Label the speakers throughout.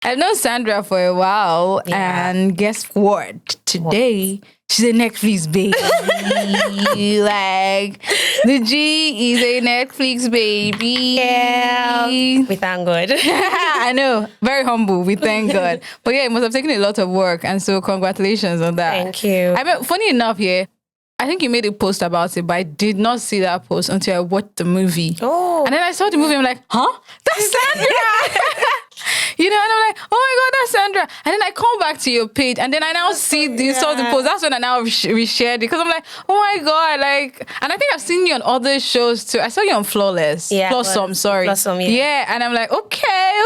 Speaker 1: I've known Sandra for a while, and guess what? Today, she's a Netflix baby. Like, the G is a Netflix baby.
Speaker 2: Yeah, we thank God.
Speaker 1: I know, very humble. We thank God. But yeah, it must have taken a lot of work, and so congratulations on that.
Speaker 2: Thank you.
Speaker 1: I mean, funny enough, I think you made a post about it, but I did not see that post until I watched the movie.
Speaker 2: Oh.
Speaker 1: And then I saw the movie, I'm like, huh? That's Sandra! And I'm like, oh my God, that's Sandra. And then I come back to your page, and then I now saw the post. That's when I now reshared it, because I'm like, oh my God, like, and I think I've seen you on other shows too. I saw you on Flawless.
Speaker 2: Yeah.
Speaker 1: Blossom, sorry.
Speaker 2: Blossom,
Speaker 1: Yeah, and I'm like, okay.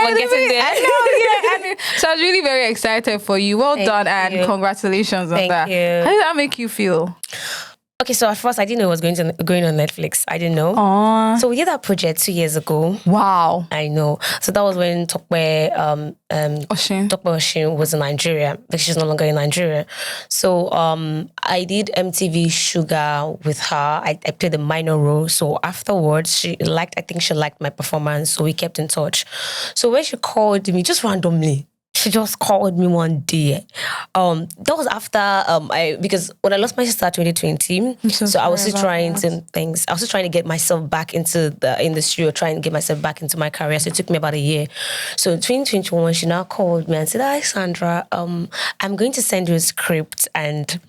Speaker 2: We're getting there.
Speaker 1: I know, yeah. So I was really very excited for you. Well done, and congratulations on that.
Speaker 2: Thank you.
Speaker 1: How did that make you feel?
Speaker 2: Okay, so at first I didn't know it was going on Netflix. I didn't know.
Speaker 1: Aww.
Speaker 2: So we did that project 2 years ago.
Speaker 1: Wow.
Speaker 2: I know. So that was when Tokwe Oshin was in Nigeria, but she's no longer in Nigeria. So I did MTV Sugar with her. I played a minor role. So afterwards, I think she liked my performance. So we kept in touch. So when she called me, just randomly, she just called me one day. That was after because when I lost my sister 2020, so I was still trying things. I was still trying to get myself back into the industry, or trying to get myself back into my career. So it took me about a year. So in 2021, she now called me and said, "Hi, Sandra. I'm going to send you a script, and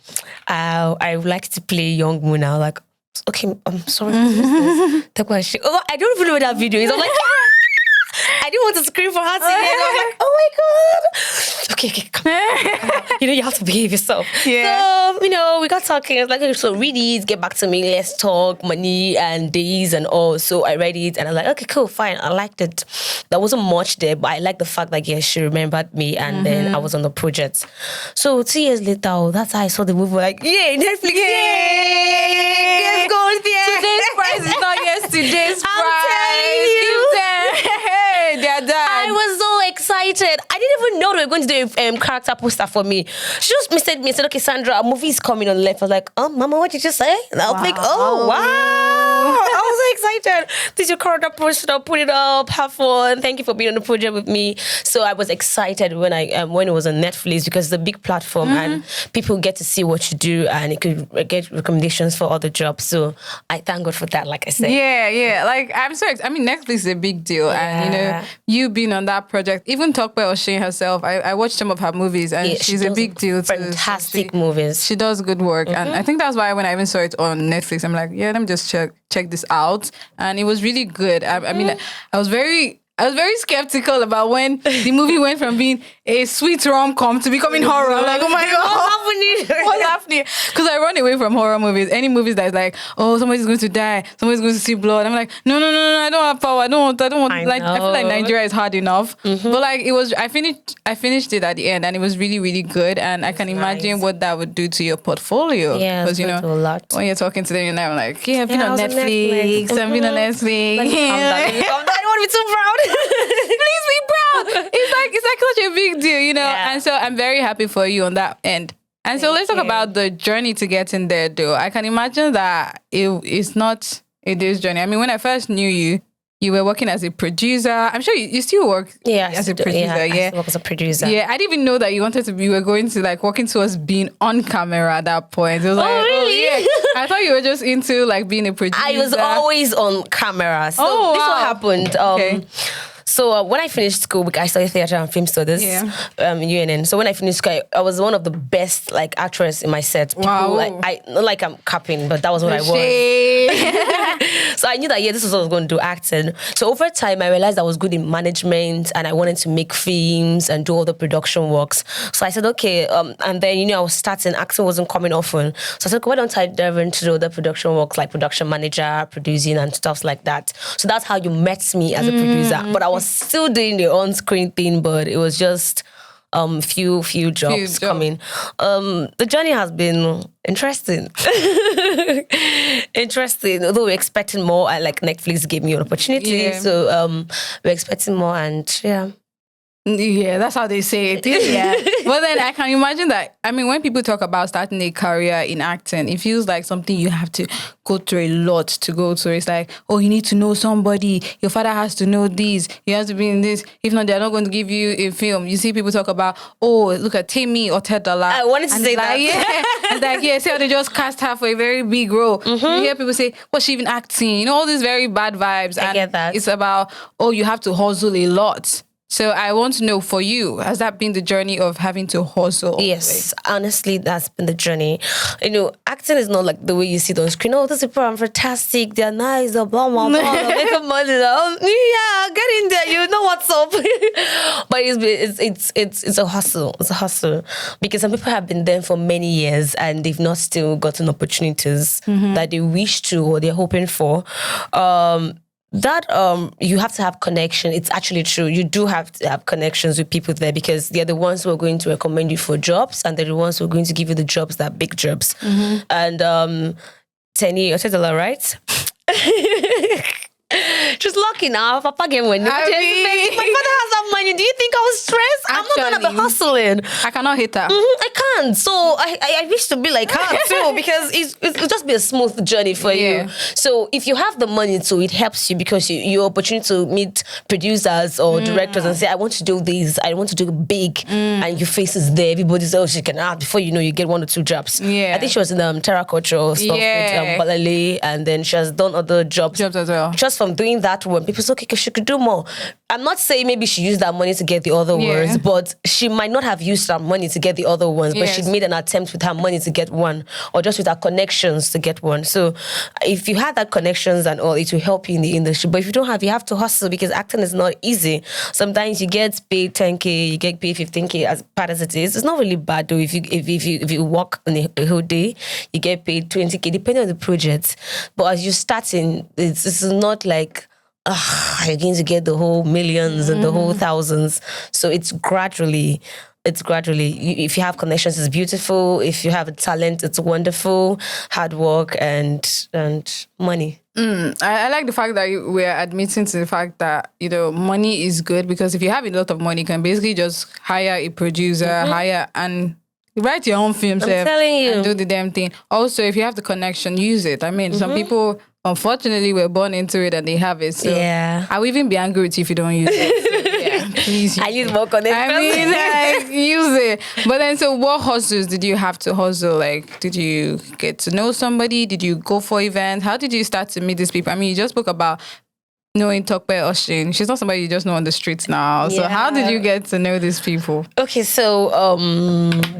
Speaker 2: I would like to play Young Moon." I was like, "Okay, I'm sorry." I don't even know what that video is. I'm like, I didn't want to scream for her to hear. I was like, oh my God. Okay, come. You have to behave yourself.
Speaker 1: Yeah.
Speaker 2: So, we got talking. I was like, okay, so read it, get back to me, let's talk, money and days and all. So I read it and I was like, okay, cool, fine. I liked it. There wasn't much there, but I liked the fact that, she remembered me, and then I was on the project. So 2 years later, that's how I saw the movie. Like, yay, Netflix, yay! Let's go there.
Speaker 1: Today's prize is not yesterday's prize.
Speaker 2: I'm telling you.
Speaker 1: They're done.
Speaker 2: I was so excited. I didn't even know they were going to do a character poster for me. She just messaged me and said, okay, Sandra, a movie is coming on left. I was like, Mama, what did you say? And I was like, oh, wow. I was so excited. This is your character poster, put it up, have fun. Thank you for being on the project with me. So I was excited when it was on Netflix, because it's a big platform and people get to see what you do, and it could get recommendations for other jobs. So I thank God for that, like I said.
Speaker 1: Yeah. Like, I'm so excited. I mean, Netflix is a big deal. And, you being on that project, even Tokwe Oshin herself, I watched some of her movies, and she's a big deal.
Speaker 2: Fantastic movies.
Speaker 1: She does good work. And I think that's why when I even saw it on Netflix, I'm like, let me just check this out. And it was really good. I mean, I was very skeptical about when the movie went from being a sweet rom-com to becoming horror. I'm like, oh my God, what's happening? Because I run away from horror movies. Any movies that's like, oh, somebody's going to die, somebody's going to see blood. I'm like, no, I don't have power. I don't want. I feel like Nigeria is hard enough. But like, it was. I finished it at the end, and it was really, really good. And I can imagine what that would do to your portfolio.
Speaker 2: Yeah, because
Speaker 1: a lot. When you're talking to them, you're now like, I've been on Netflix. I've been on Netflix.
Speaker 2: I don't want to be too proud.
Speaker 1: Please be proud. It's like such a big deal, Yeah. And so I'm very happy for you on that end. And so let's talk about the journey to getting there, though. I can imagine that it's not a day's journey. I mean, when I first knew you, you were working as a producer. I'm sure you still work as a producer.
Speaker 2: I still work as a producer.
Speaker 1: Yeah, I didn't even know that you were going to like working towards being on camera at that point. It was like,
Speaker 2: really?
Speaker 1: Oh, yeah. I thought you were just into like being a producer.
Speaker 2: I was always on camera. So this what happened.
Speaker 1: Okay.
Speaker 2: So when I finished school, I studied theatre and film studies, UNN. So when I finished school, I was one of the best like actress in my set. People, not like I'm capping, but that was what I was. So I knew that this is what I was going to do, acting. So over time, I realized I was good in management, and I wanted to make films and do all the production works. So I said, okay, and then I was starting. Acting wasn't coming often, so I said, why don't I dive into the production works, like production manager, producing, and stuff like that. So that's how you met me as a producer. But I was still doing the on-screen thing, but it was just few jobs coming. The journey has been interesting. Although we're expecting more, like Netflix gave me an opportunity, so we're expecting more, and
Speaker 1: Yeah, that's how they say it. Yeah. But then I can imagine that. I mean, when people talk about starting a career in acting, it feels like something you have to go through a lot to go through. It's like, oh, you need to know somebody. Your father has to know this. You have to be in this. If not, they're not going to give you a film. You see people talk about, oh, look at Timmy or Tedala.
Speaker 2: I wanted to say that.
Speaker 1: Yeah. It's like, yeah, see how they just cast her for a very big role. You hear people say, what's she even acting? You know, all these very bad vibes.
Speaker 2: I get that.
Speaker 1: It's about, oh, you have to hustle a lot. So I want to know, for you, has that been the journey of having to hustle?
Speaker 2: Yes, honestly, that's been the journey. You know, acting is not like the way you see it on screen. Oh, these people are fantastic. They're nice. Blah, blah, blah. They make up money. Oh, yeah, get in there. You know what's up. But it's a hustle. It's a hustle. Because some people have been there for many years and they've not still gotten opportunities that they wish to or they're hoping for. That you have to have connection. It's actually true. You do have to have connections with people there because they're the ones who are going to recommend you for jobs and they're the ones who are going to give you the jobs, that big jobs. And Tenny, I said a lot, right? She's lucky now. Papa gave money. My father has that money. Do you think I was stressed? I'm not gonna be hustling.
Speaker 1: I cannot hit her.
Speaker 2: I can't. So I wish to be like her too because it'll just be a smooth journey for you. So if you have the money too, it helps you because you opportunity to meet producers or directors and say, I want to do this. I want to do big, and your face is there. Everybody says, oh, she can act. Before you know, you get 1 or 2 jobs. I think she was in terracotta stuff with Balale, and then she has done other jobs
Speaker 1: as well.
Speaker 2: Just from doing that one, people say, okay, she could do more. I'm not saying maybe she used that money to get the other ones, but she might not have used that money to get the other ones, but she made an attempt with her money to get one, or just with her connections to get one. So if you had that connections and all, it will help you in the industry. But if you don't have, you have to hustle because acting is not easy. Sometimes you get paid 10K, you get paid 15K, as bad as it is. It's not really bad though. If you work on a whole day, you get paid 20K, depending on the project. But as you're starting, it's not like you're going to get the whole millions and the whole thousands. So it's gradually. If you have connections, it's beautiful. If you have a talent, it's wonderful. Hard work and money.
Speaker 1: I like the fact that we're admitting to the fact that, you know, money is good, because if you have a lot of money, you can basically just hire a producer, and write your own film, and do the damn thing. Also, if you have the connection, use it. I mean, some people, unfortunately, were born into it and they have it. So I will even be angry with you if you don't use it. So, please.
Speaker 2: I need more connection.
Speaker 1: I mean, like, use it. But then, so what hustles did you have to hustle? Like, did you get to know somebody? Did you go for events? How did you start to meet these people? I mean, you just spoke about knowing Tokpe Oshin. She's not somebody you just know on the streets now. So how did you get to know these people?
Speaker 2: Okay, so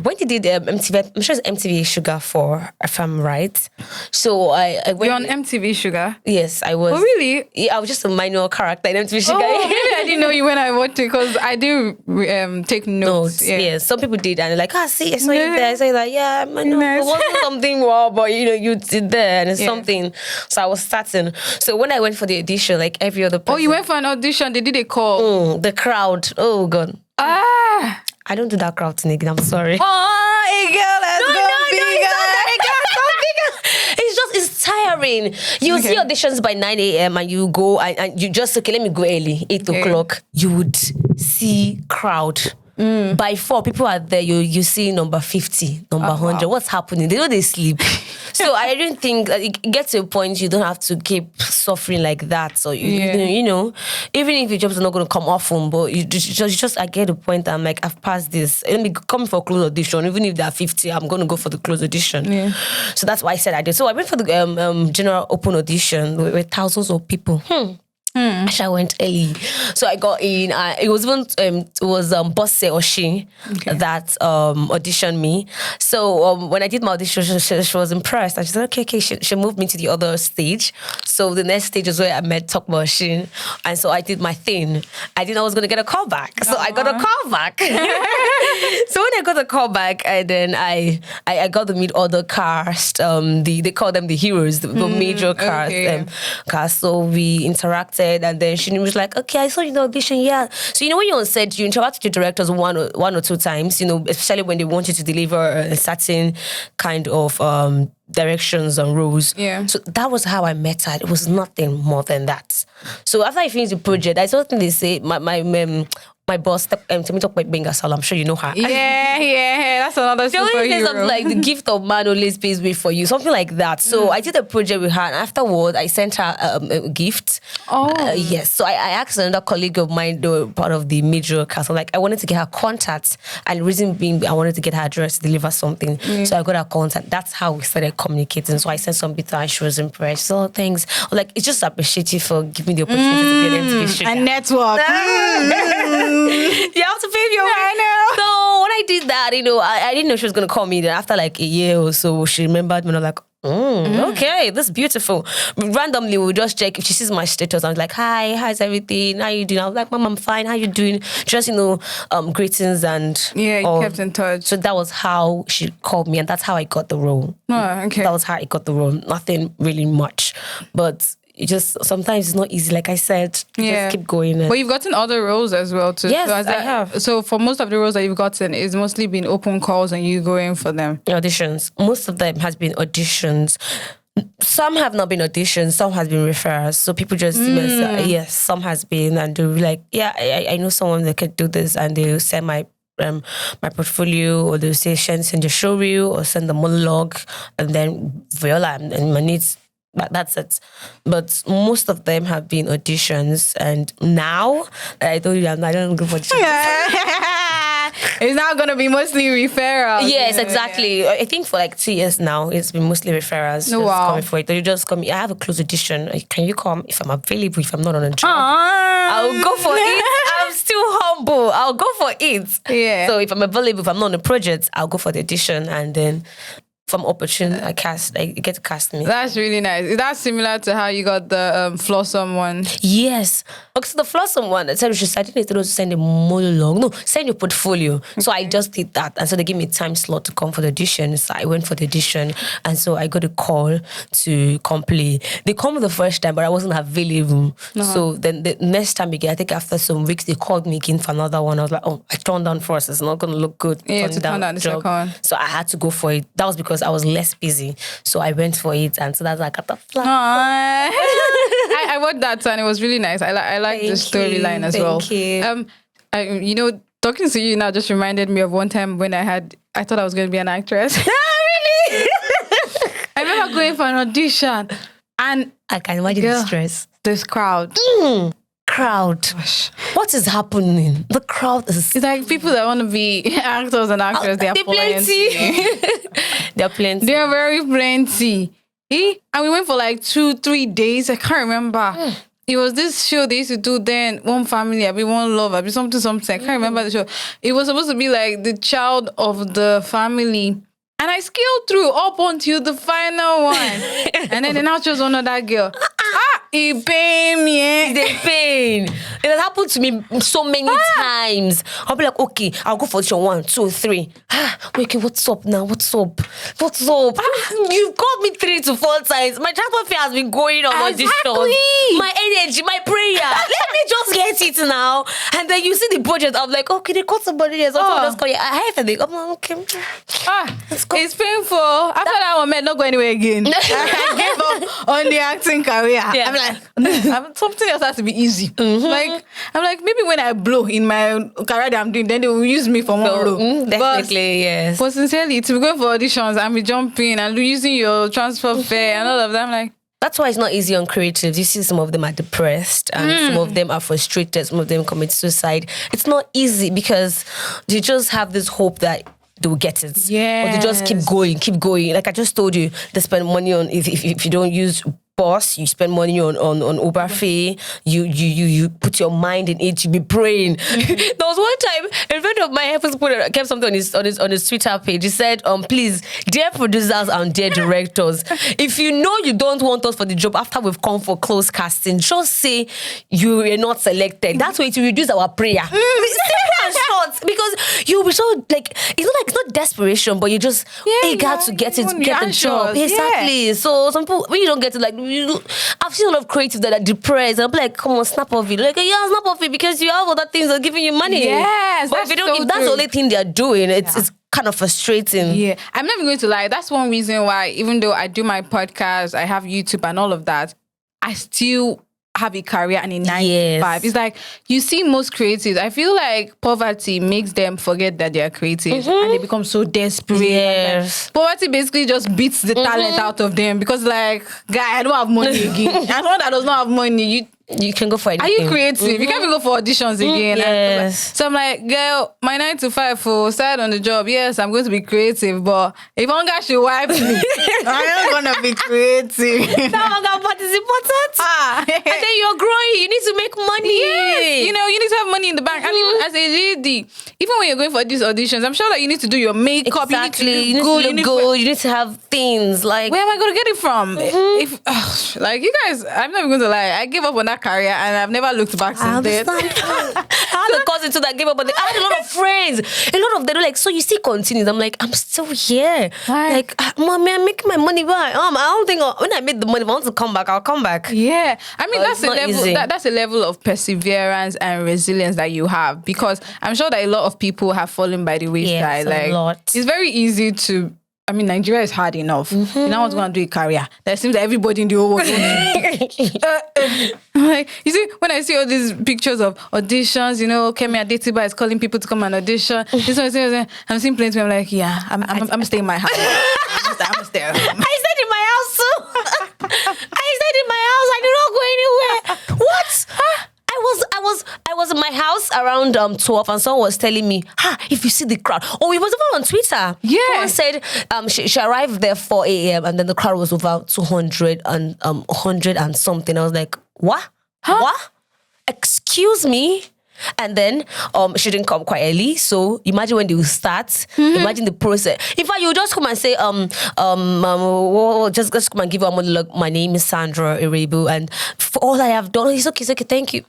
Speaker 2: when you did MTV, I'm sure it's MTV Sugar 4, if I'm right. So I went.
Speaker 1: You're on MTV Sugar?
Speaker 2: Yes, I was.
Speaker 1: Oh, really?
Speaker 2: Yeah, I was just a minor character in MTV Sugar.
Speaker 1: Oh, maybe I didn't know you when I watched it, because I do take notes.
Speaker 2: Yeah, some people did, and they're like, see, I saw you there. I saw you like, yeah, I know. It wasn't something wow, but you know, you did there, and it's something. So I was starting. So when I went for the audition, like every other person.
Speaker 1: Oh, you went for an audition? They did a call?
Speaker 2: The crowd. Oh, God. I don't do that crowd thing again. I'm sorry.
Speaker 1: Oh, a girl has gone bigger.
Speaker 2: It's tiring. You see auditions by 9 a.m. and you go and you just, okay, let me go early, 8 o'clock. You would see crowd. By 4, people are there. You see number 50, number 100. Wow. What's happening? They know they sleep. So I don't think it gets to a point you don't have to keep suffering like that. So you know, even if your jobs are not going to come often, but you just I get the point that I'm like, I've passed this. Let me come for a close audition. Even if there are 50, I'm going to go for the close audition. Yeah. So that's why I said I did. So I went for the general open audition with thousands of people. I went early, so I got in. It was Bosse Oshi that auditioned me. So when I did my audition, she was impressed, and she said, "Okay." She moved me to the other stage. So the next stage is where I met Tokpe Oshin, and so I did my thing. I didn't know I was going to get a call back, so I got a call back. So when I got a call back, and then I got to meet other cast. They call them the heroes, the major cast. So we interacted. And then she was like, okay, I saw you in the audition, So, you know, when you're on set, you interact with your directors one or two times, you know, especially when they want you to deliver a certain kind of directions and roles. Yeah. So that was how I met her. It was nothing more than that. So after I finished the project, I saw something they say, my my boss, Temitope Bengasal, I'm sure you know her.
Speaker 1: Yeah, that's another
Speaker 2: She always says something
Speaker 1: superhero.
Speaker 2: like the gift of man always pays way for you, something like that. So I did a project with her, and afterward I sent her a gift. Yes. So I asked another colleague of mine, though, part of the major cast. I'm like, I wanted to get her contacts, and the reason being, I wanted to get her address to deliver something. So I got her contact. That's how we started communicating. So I sent something to her, and she was impressed. So thanks. Like, it's just appreciative for giving me the opportunity to be an MTV
Speaker 1: And network.
Speaker 2: You have to pay your way.
Speaker 1: I know.
Speaker 2: So when I did that, I didn't know she was going to call me. Then after like a year or so, she remembered me and I was like, okay, this is beautiful. Randomly, we'll just check if she sees my status. I was like, hi, how's everything? How you doing? I was like, Mom, I'm fine. How you doing? Just, greetings and...
Speaker 1: Yeah, you kept in touch.
Speaker 2: So that was how she called me, and that's how I got the role.
Speaker 1: Oh, okay.
Speaker 2: That was how I got the role. Nothing really much. But it just, sometimes it's not easy. Like I said, just keep going.
Speaker 1: But you've gotten other roles as well too.
Speaker 2: Yes,
Speaker 1: so
Speaker 2: I have.
Speaker 1: So for most of the roles that you've gotten, it's mostly been open calls and you going for them.
Speaker 2: Auditions. Most of them has been auditions. Some have not been auditions. Some has been referrals. So people just yes, some has been, and they'll be like, yeah, I know someone that could do this, and they'll send my portfolio, or they'll say send your show reel or send the monologue, and then Viola and my needs. But that's it. But most of them have been auditions, and now I told you I don't go for auditions.
Speaker 1: It's now going to be mostly referrals.
Speaker 2: Yes, exactly. I think for like 2 years now, it's been mostly referrals.
Speaker 1: Oh, wow.
Speaker 2: Coming for it. You just come. I have a close audition. Can you come? If I'm available, if I'm not on a job,
Speaker 1: Aww.
Speaker 2: I'll go for it. I'm still humble. I'll go for it.
Speaker 1: Yeah.
Speaker 2: So if I'm available, if I'm not on a project, I'll go for the audition, and then from opportunity, I get to cast me.
Speaker 1: That's really nice. Is that similar to how you got the Flossom one?
Speaker 2: Yes. Because the Flossom one, I said I didn't need to send a monologue. No, send your portfolio. Okay. So I just did that. And so they gave me a time slot to come for the audition. So I went for the audition. And so I got a call to come play. They called me the first time, but I wasn't available. So then the next time again, I think after some weeks, they called me again for another one. I was like, I turned down first. It's not going to look good.
Speaker 1: Yeah, to turn down the second one.
Speaker 2: So I had to go for it. That was because I was less busy. So I went for it. And so that's like, I got the flag.
Speaker 1: I watched that and it was really nice. I like the storyline as well.
Speaker 2: Thank you.
Speaker 1: Talking to you now just reminded me of one time when I thought I was going to be an actress. Really? I remember going for an audition and
Speaker 2: I can imagine the stress.
Speaker 1: This crowd.
Speaker 2: Crowd. What is happening? The crowd is...
Speaker 1: It's like people that want to be actors and actresses. They're plenty.
Speaker 2: They're plenty.
Speaker 1: They're very plenty. And we went for like 2-3 days. I can't remember. It was this show they used to do then, One Family, One Love, something. I can't remember the show. It was supposed to be like the child of the family. And I scaled through up until the final one. And then they now chose another girl. It pain me.
Speaker 2: They pain. It has happened to me so many times. I'll be like, okay, I'll go for audition 1, 2, 3. Okay, what's up now? What's up? You've called me 3 to 4 times. My transport fare has been going on audition. My energy, my prayer. Let me just get it now. And then you see the budget. I'm like, okay, they called somebody else. I have to. I'm like, okay.
Speaker 1: It's painful. After that one, man, not go anywhere again. I gave up on the acting career. Yeah. I'm like, something else has to be easy. Mm-hmm. I'm like, maybe when I blow in my career that I'm doing, then they will use me for more role.
Speaker 2: Definitely, yes.
Speaker 1: But sincerely, to be going for auditions and be jumping and using your transfer fare and all of that, I'm like,
Speaker 2: that's why it's not easy on creatives. You see some of them are depressed and some of them are frustrated. Some of them commit suicide. It's not easy because they just have this hope that they will get it.
Speaker 1: Yeah.
Speaker 2: Or they just keep going. Like I just told you, they spend money on, if you don't use bus, you spend money on Uber fee, you put your mind in it, you be praying. There was one time, a friend of mine kept something on his Twitter page. He said, please, dear producers and dear directors, if you know you don't want us for the job after we've come for close casting, just say you were not selected. That's way to reduce our prayer. Short, because you'll be so it's not desperation, but you just eager to get the job. Exactly. Yeah. So some people, when you don't get it, I've seen a lot of creatives that are depressed. I'm like, come on, snap off it. Like, yeah, snap off it because you have other things that are giving you money.
Speaker 1: Yes,
Speaker 2: but if that's the only thing they're doing, it's kind of frustrating.
Speaker 1: Yeah, I'm not even going to lie. That's one reason why, even though I do my podcast, I have YouTube and all of that, I still have a career and a 9 to 5. It's like you see most creatives. I feel like poverty makes them forget that they are creative and they become so desperate.
Speaker 2: Yes.
Speaker 1: Poverty basically just beats the talent out of them because, like, guy, I don't have money again. As one that does not have money,
Speaker 2: you can go for anything.
Speaker 1: Are you creative? You can't even go for auditions again.
Speaker 2: Yes.
Speaker 1: So I'm like, girl, my 9 to 5 for started on the job. Yes, I'm going to be creative, but if hunger should wipe me, I am gonna be creative.
Speaker 2: That hunger part is important. And then you're growing. You need to make money.
Speaker 1: Yes. You know, you need to have money in the bank. And even as a lady, even when you're going for these auditions, I'm sure that you need to do your makeup.
Speaker 2: Exactly.
Speaker 1: You need to look good.
Speaker 2: You need to have things like.
Speaker 1: Where am I going to get it from? If like you guys, I'm not even going to lie. I gave up on that career and I've never looked back since then.
Speaker 2: I had a cousin too that gave up, but I had a lot of friends. A lot of them were like, so you still continue? I'm like, I'm still here.
Speaker 1: Why?
Speaker 2: Like, mommy, I'm making my money back. I don't think when I made the money, if I want to come back, I'll come back.
Speaker 1: Yeah, I mean that's
Speaker 2: it's not
Speaker 1: a level.
Speaker 2: easy.
Speaker 1: That's a level of perseverance and resilience that you have because I'm sure that a lot of people have fallen by the wayside.
Speaker 2: Yes, a lot.
Speaker 1: It's very easy to. I mean, Nigeria is hard enough. You now want to go and do a career. That seems that everybody in the whole world like, you see, when I see all these pictures of auditions, you know, Kemi Adetiba is calling people to come and audition. This one, I'm seeing plenty. I'm like, yeah, I'm staying in my house. I'm staying at home.
Speaker 2: I stayed in my house too. I stayed in my house. I did not go anywhere. What? I was in my house around 12 and someone was telling me, if you see the crowd. Oh, it was over on Twitter.
Speaker 1: Yeah.
Speaker 2: Someone said she arrived there 4 a.m. and then the crowd was over 200 and 100 and something. I was like, what? What? Excuse me? And then she didn't come quite early. So imagine when they will start. Imagine the process. In fact, you just come and say, just come and give her a monologue. My name is Sandra Erebu, and for all I have done, it's okay, thank you.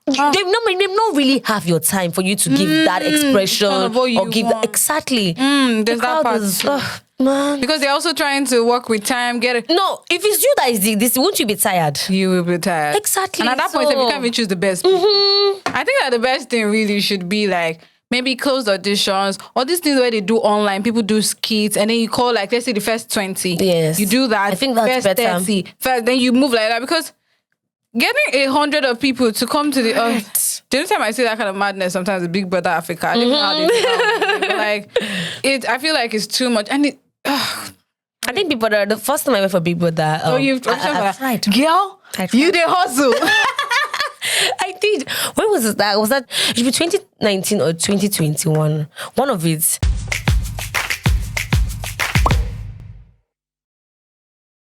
Speaker 2: They not really have your time for you to give that expression or give that exactly.
Speaker 1: There's that part.
Speaker 2: Man.
Speaker 1: Because they're also trying to work with time, get it.
Speaker 2: No, if it's you that is this, won't you be tired?
Speaker 1: You will be tired.
Speaker 2: Exactly.
Speaker 1: And at that point, you can't even choose the best. I think that the best thing really should be like maybe closed auditions or these things where they do online. People do skits and then you call like, let's say the first 20.
Speaker 2: Yes.
Speaker 1: You do that.
Speaker 2: I think that's
Speaker 1: first
Speaker 2: better.
Speaker 1: 30. First, then you move like that because getting 100 of people to come to the the only time I see that kind of madness sometimes is Big Brother Africa. I don't know how they do it, but like I feel like it's too much and
Speaker 2: I think people the first time I went for Big Brother.
Speaker 1: I've
Speaker 2: tried.
Speaker 1: Girl, you did hustle.
Speaker 2: I did. When was that? Was that it should be 2019 or 2021? One of it.